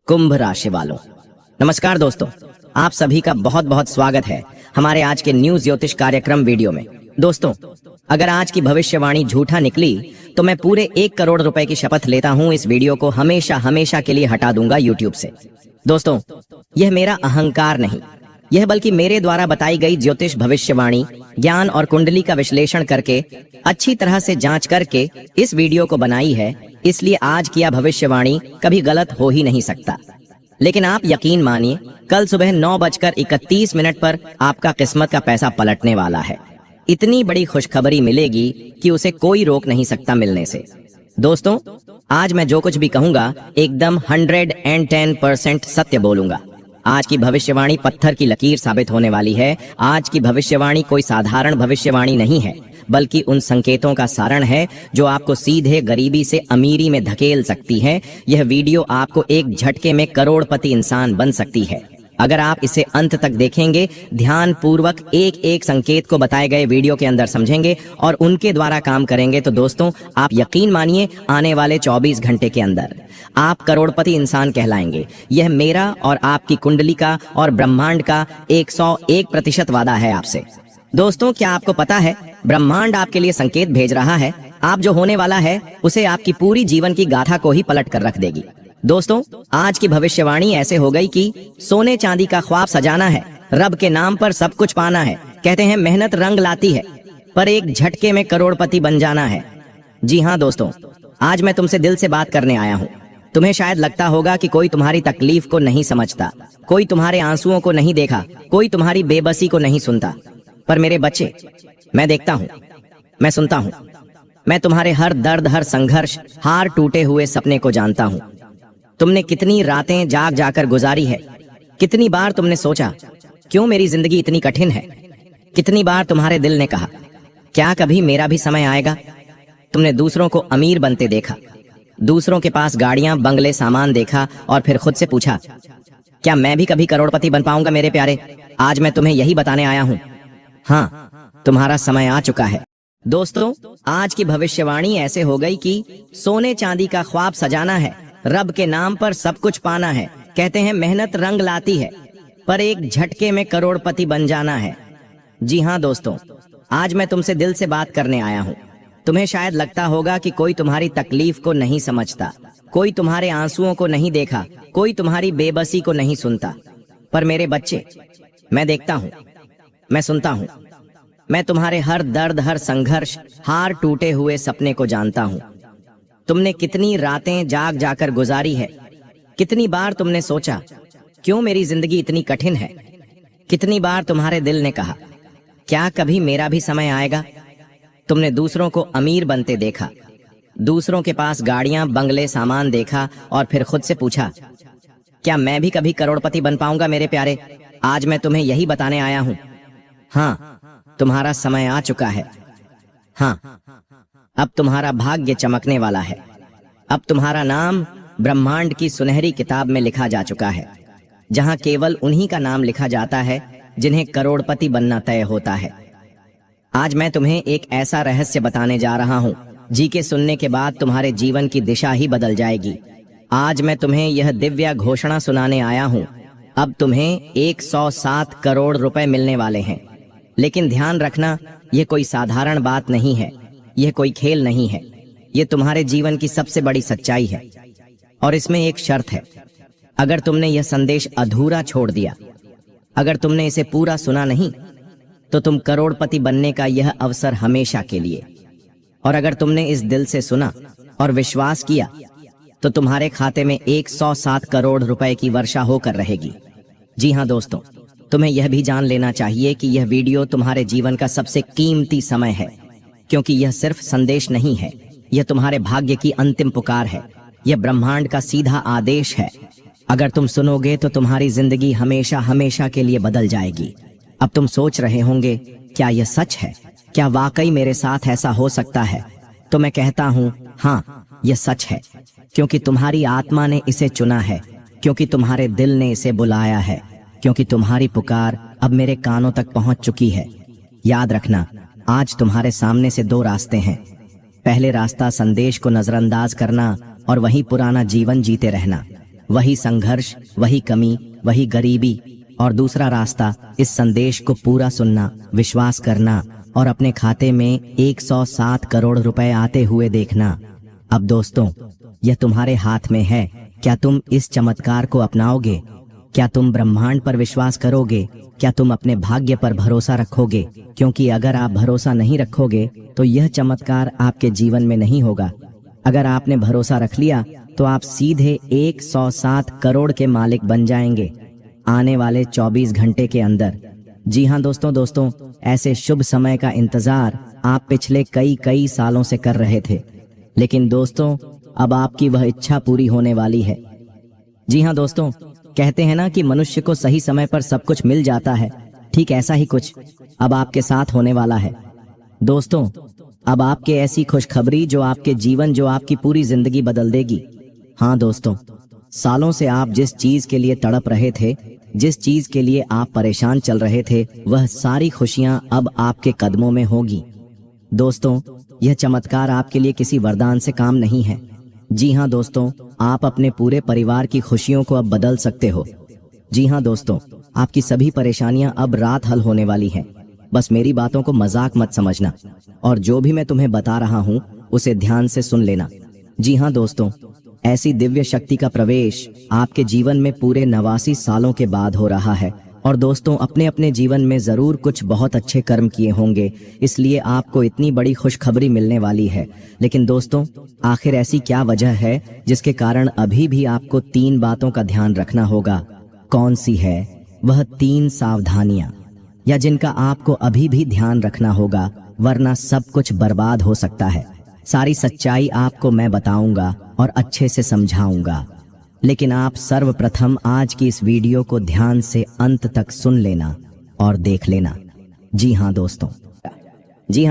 कुंभ राशि वालों, नमस्कार दोस्तों। आप सभी का बहुत बहुत स्वागत है हमारे आज के न्यूज ज्योतिष कार्यक्रम वीडियो में। दोस्तों, अगर आज की भविष्यवाणी झूठा निकली तो मैं पूरे 1 करोड़ रुपए की शपथ लेता हूं, इस वीडियो को हमेशा हमेशा के लिए हटा दूंगा यूट्यूब से। दोस्तों, यह मेरा अहंकार नहीं, यह बल्कि मेरे द्वारा बताई गई ज्योतिष भविष्यवाणी, ज्ञान और कुंडली का विश्लेषण करके अच्छी तरह से जांच करके इस वीडियो को बनाई है। इसलिए आज किया भविष्यवाणी कभी गलत हो ही नहीं सकता। लेकिन आप यकीन मानिए, कल सुबह 9:31 पर आपका किस्मत का पैसा पलटने वाला है। इतनी बड़ी खुशखबरी मिलेगी कि उसे कोई रोक नहीं सकता मिलने से। दोस्तों, आज मैं जो कुछ भी कहूंगा एकदम 110% सत्य बोलूंगा। आज की भविष्यवाणी पत्थर की लकीर साबित होने वाली है। आज की भविष्यवाणी कोई साधारण भविष्यवाणी नहीं है, बल्कि उन संकेतों का सारण है जो आपको सीधे गरीबी से अमीरी में धकेल सकती है। यह वीडियो आपको एक झटके में करोड़पति इंसान बन सकती है। अगर आप इसे अंत तक देखेंगे, ध्यान पूर्वक एक एक संकेत को बताए गए वीडियो के अंदर समझेंगे और उनके द्वारा काम करेंगे, तो दोस्तों आप यकीन मानिए आने वाले 24 घंटे के अंदर आप करोड़पति इंसान कहलाएंगे। यह मेरा और आपकी कुंडली का और ब्रह्मांड का 101% वादा है आपसे। दोस्तों, क्या आपको पता है ब्रह्मांड आपके लिए संकेत भेज रहा है। आप जो होने वाला है उसे आपकी पूरी जीवन की गाथा को ही पलट कर रख देगी। दोस्तों, आज की भविष्यवाणी ऐसे हो गई कि सोने चांदी का ख्वाब सजाना है, रब के नाम पर सब कुछ पाना है। कहते हैं मेहनत रंग लाती है, पर एक झटके में करोड़पति बन जाना है। जी हाँ दोस्तों, आज मैं तुमसे दिल से बात करने आया हूँ। तुम्हें शायद लगता होगा कि कोई तुम्हारी तकलीफ को नहीं समझता, कोई तुम्हारे आंसुओं को नहीं देखा, कोई तुम्हारी बेबसी को नहीं सुनता। पर मेरे बच्चे, मैं देखता हूँ, मैं सुनता हूँ। मैं तुम्हारे हर दर्द, हर संघर्ष, हार टूटे हुए सपने को जानता हूँ। तुमने कितनी रातें जाग जाकर गुजारी है। कितनी बार तुमने सोचा क्यों मेरी जिंदगी इतनी कठिन है। कितनी बार तुम्हारे दिल ने कहा क्या कभी मेरा भी समय आएगा। तुमने दूसरों को अमीर बनते देखा, दूसरों के पास गाड़ियां, बंगले, सामान देखा और फिर खुद से पूछा क्या मैं भी कभी करोड़पति बन पाऊंगा। मेरे प्यारे, आज मैं तुम्हें यही बताने आया हूँ। हाँ, तुम्हारा समय आ चुका है। दोस्तों, आज की भविष्यवाणी ऐसे हो गई कि सोने चांदी का ख्वाब सजाना है, रब के नाम पर सब कुछ पाना है। कहते हैं मेहनत रंग लाती है, पर एक झटके में करोड़पति बन जाना है। जी हाँ दोस्तों, आज मैं तुमसे दिल से बात करने आया हूँ। तुम्हें शायद लगता होगा कि कोई तुम्हारी तकलीफ को नहीं समझता, कोई तुम्हारे आंसुओं को नहीं देखा, कोई तुम्हारी बेबसी को नहीं सुनता। पर मेरे बच्चे, मैं देखता हूँ, मैं सुनता हूँ। मैं तुम्हारे हर दर्द, हर संघर्ष, हार टूटे हुए सपने को जानता हूँ। तुमने कितनी रातें जाग जाकर गुजारी है। कितनी बार तुमने सोचा क्यों मेरी जिंदगी इतनी कठिन है। कितनी बार तुम्हारे दिल ने कहा क्या कभी मेरा भी समय आएगा। तुमने दूसरों को अमीर बनते देखा, दूसरों के पास गाड़ियां, बंगले, सामान देखा और फिर खुद से पूछा क्या मैं भी कभी करोड़पति बन पाऊंगा। मेरे प्यारे, आज मैं तुम्हें यही बताने आया हूँ। हाँ, तुम्हारा समय आ चुका है। हाँ, अब तुम्हारा भाग्य चमकने वाला है। अब तुम्हारा नाम ब्रह्मांड की सुनहरी किताब में लिखा जा चुका है, जहां केवल उन्हीं का नाम लिखा जाता है जिन्हें करोड़पति बनना तय होता है। आज मैं तुम्हें एक ऐसा रहस्य बताने जा रहा हूं, जी के सुनने के बाद तुम्हारे जीवन की दिशा ही बदल जाएगी। आज मैं तुम्हें यह दिव्य घोषणा सुनाने आया हूं। अब तुम्हें 107 करोड़ रुपए मिलने वाले हैं। लेकिन ध्यान रखना, यह कोई साधारण बात नहीं है, यह कोई खेल नहीं है। यह तुम्हारे जीवन की सबसे बड़ी सच्चाई है। और इसमें एक शर्त है, अगर तुमने यह संदेश अधूरा छोड़ दिया, अगर तुमने इसे पूरा सुना नहीं, तो तुम करोड़पति बनने का यह अवसर हमेशा के लिए। और अगर तुमने इस दिल से सुना और विश्वास किया, तो तुम्हारे खाते में 107 करोड़ रुपए की वर्षा होकर रहेगी। जी हाँ दोस्तों, तुम्हें यह भी जान लेना चाहिए कि यह वीडियो तुम्हारे जीवन का सबसे कीमती समय है, क्योंकि यह सिर्फ संदेश नहीं है, यह तुम्हारे भाग्य की अंतिम पुकार है। यह ब्रह्मांड का सीधा आदेश है। अगर तुम सुनोगे तो तुम्हारी जिंदगी हमेशा हमेशा के लिए बदल जाएगी। अब तुम सोच रहे होंगे क्या यह सच है, क्या वाकई मेरे साथ ऐसा हो सकता है। तो मैं कहता हूँ हाँ, यह सच है, क्योंकि तुम्हारी आत्मा ने इसे चुना है, क्योंकि तुम्हारे दिल ने इसे बुलाया है, क्योंकि तुम्हारी पुकार अब मेरे कानों तक पहुंच चुकी है। याद रखना, आज तुम्हारे सामने से 2 रास्ते हैं। पहले रास्ता संदेश को नजरअंदाज करना और वही पुराना जीवन जीते रहना। वही संघर्ष, वही कमी, वही गरीबी और दूसरा रास्ता, इस संदेश को पूरा सुनना, विश्वास करना और अपने खाते में 107 करोड़ रुपए आते हुए देखना। अब दोस्तों, यह तुम्हारे हाथ में है। क्या तुम इस चमत्कार को अपनाओगे? क्या तुम ब्रह्मांड पर विश्वास करोगे? क्या तुम अपने भाग्य पर भरोसा रखोगे? क्योंकि अगर आप भरोसा नहीं रखोगे तो यह चमत्कार आपके जीवन में नहीं होगा। अगर आपने भरोसा रख लिया तो आप सीधे 107 करोड़ के मालिक बन जाएंगे आने वाले 24 घंटे के अंदर। जी हाँ दोस्तों, ऐसे शुभ समय का इंतजार आप पिछले कई सालों से कर रहे थे, लेकिन दोस्तों अब आपकी वह इच्छा पूरी होने वाली है। जी हाँ दोस्तों, कहते हैं ना कि मनुष्य को सही समय पर सब कुछ मिल जाता है, ठीक ऐसा ही कुछ अब आपके साथ होने वाला है। दोस्तों, अब आपके ऐसी खुशखबरी जो आपके जीवन, जो आपकी पूरी जिंदगी बदल देगी। हाँ दोस्तों, सालों से आप जिस चीज के लिए तड़प रहे थे, जिस चीज के लिए आप परेशान चल रहे थे, वह सारी खुशियां अब आपके कदमों में होगी। दोस्तों, यह चमत्कार आपके लिए किसी वरदान से काम नहीं है। जी हाँ दोस्तों, आप अपने पूरे परिवार की खुशियों को अब बदल सकते हो। जी हाँ दोस्तों, आपकी सभी परेशानियां अब रात हल होने वाली हैं। बस मेरी बातों को मजाक मत समझना और जो भी मैं तुम्हें बता रहा हूँ उसे ध्यान से सुन लेना। जी हाँ दोस्तों, ऐसी दिव्य शक्ति का प्रवेश आपके जीवन में पूरे 89 सालों के बाद हो रहा है। और दोस्तों, अपने अपने जीवन में जरूर कुछ बहुत अच्छे कर्म किए होंगे, इसलिए आपको इतनी बड़ी खुशखबरी मिलने वाली है। लेकिन दोस्तों, आखिर ऐसी क्या वजह है जिसके कारण अभी भी आपको 3 बातों का ध्यान रखना होगा? कौन सी है वह 3 सावधानियां, या जिनका आपको अभी भी ध्यान रखना होगा, वरना सब कुछ बर्बाद हो सकता है। सारी सच्चाई आपको मैं बताऊंगा और अच्छे से समझाऊंगा, लेकिन आप सर्वप्रथम आज की इस वीडियो को ध्यान से अंत तक सुन लेना और देख लेना। जी हाँ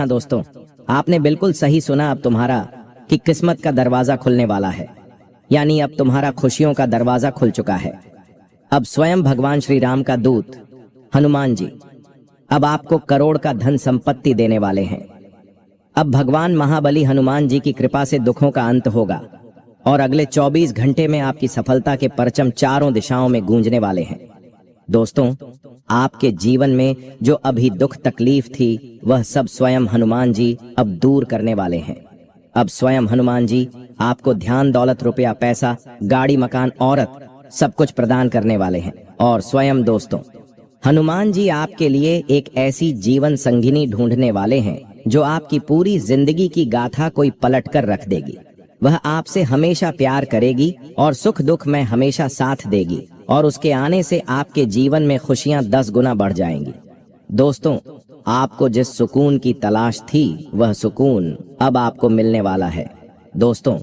दोस्तों, आपने बिल्कुल सही सुना। अब तुम्हारा कि किस्मत का दरवाजा खुलने वाला है, यानी अब तुम्हारा खुशियों का दरवाजा खुल चुका है। अब स्वयं भगवान श्री राम का दूत हनुमान जी अब आपको करोड़ का धन संपत्ति देने वाले हैं। अब भगवान महाबली हनुमान जी की कृपा से दुखों का अंत होगा और अगले 24 घंटे में आपकी सफलता के परचम चारों दिशाओं में गूंजने वाले हैं। दोस्तों, आपके जीवन में जो अभी दुख तकलीफ थी, वह सब स्वयं हनुमान जी अब दूर करने वाले हैं। अब स्वयं हनुमान जी आपको ध्यान, दौलत, रुपया, पैसा, गाड़ी, मकान, औरत सब कुछ प्रदान करने वाले हैं। और स्वयं दोस्तों, हनुमान जी आपके लिए एक ऐसी जीवन संगिनी ढूंढने वाले हैं जो आपकी पूरी जिंदगी की गाथा कोई पलट कर रख देगी। वह आपसे हमेशा प्यार करेगी और सुख दुख में हमेशा साथ देगी, और उसके आने से आपके जीवन में खुशियां 10 गुना बढ़ जाएंगी। दोस्तों, आपको जिस सुकून की तलाश थी, वह सुकून अब आपको मिलने वाला है। दोस्तों,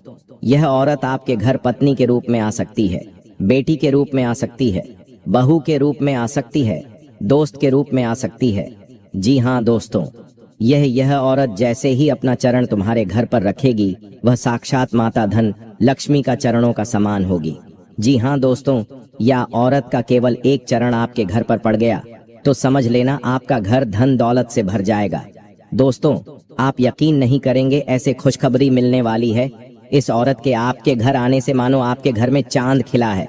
यह औरत आपके घर पत्नी के रूप में आ सकती है, बेटी के रूप में आ सकती है, बहू के रूप में आ सकती है, दोस्त के रूप में आ सकती है। जी हाँ दोस्तों, यह औरत जैसे ही अपना चरण तुम्हारे घर पर रखेगी, वह साक्षात माता धन लक्ष्मी का चरणों का समान होगी। जी हाँ दोस्तों, या औरत का केवल एक चरण आपके घर पर पड़ गया तो समझ लेना आपका घर धन दौलत से भर जाएगा। दोस्तों, आप यकीन नहीं करेंगे, ऐसे खुशखबरी मिलने वाली है। इस औरत के आपके घर आने से मानो आपके घर में चांद खिला है।